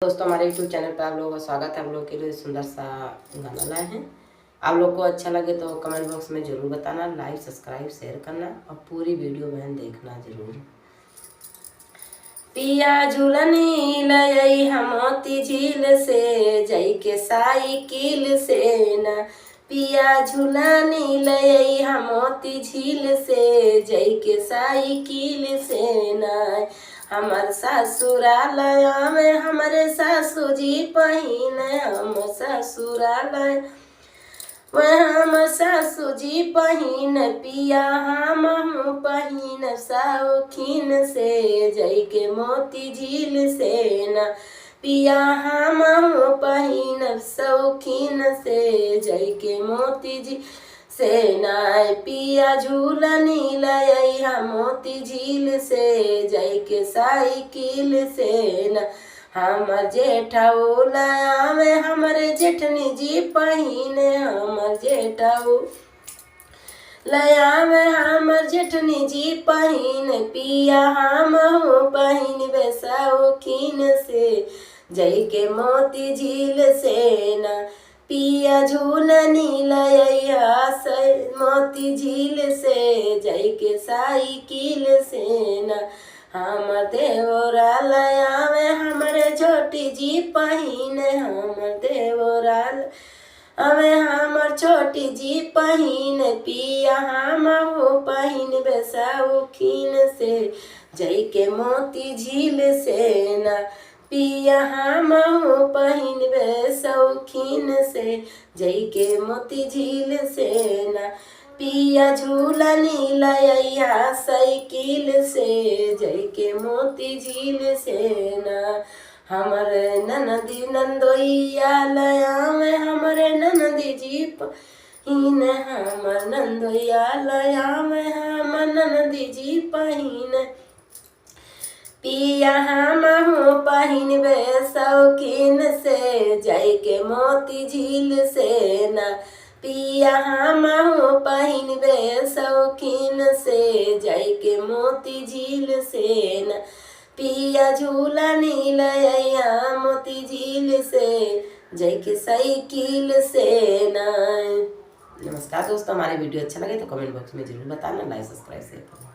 दोस्तों हमारे YouTube channel पर आप लोगों का स्वागत है। आप लोगों के लिए सुंदर सा गाना लाए हैं। आप लोग को अच्छा लगे तो कमेंट बॉक्स में ज़रूर बताना, लाइक सब्सक्राइब शेयर करना और पूरी वीडियो बहन देखना ज़रूर। पिया झूलनी लई हमोती झील से जई के साइकिल से न, पिया झूलनी लई हमोती झील से जई के साइकिल से न। हमर ससुरालय में हमरे सासू जी पहिन, हम ससुरालय हम सासू जी पहिन, पिया हम पहिन शौकीन से जई के मोती झील से न, पिया हम पहिन शौकीन से जई के मोती झील से नाय। पिया झूलनी लई मोती झील से जई के साइकिल से न, हमर जेठाऊ लावे हमरे जेठनी जी पहिने, हमर जेठाऊ लयावे हमर जेठनी जी पहिन, पिया हम पहिन शौकीन से जई के मोती झील से न, पिया झूलनी लइया मोती झील से जई के साइकिल से न। हमर देवरा लयावे हमरे छोटी जी पहिन, हमर देवरा अवे हमर छोटी जी पहिन, पिया हम पहिन शौकीन से जई के मोती झील से न, पिया हम पहिन शौकीन से जई के मोती झील से न। पिया झूलनी लइया साइकिल से जई के मोती झील से न। हमर ननदी नंदोइया लयावे हमरे ननदी जी पहिन, हमर नंदोइया लयावे हमर ननदी जी पहिन, पिया हम पहिन शौकीन से जई के मोती झील से न, पिया हम पहिन शौकीन से जई के मोती झील से न। पिया झूलनी लइया मोती झील से जई के साइकिल से न। नमस्कार दोस्तों, हमारे वीडियो अच्छा लगे तो कमेंट बॉक्स में जरूर बताना, लाइक सब्सक्राइब शेयर करना।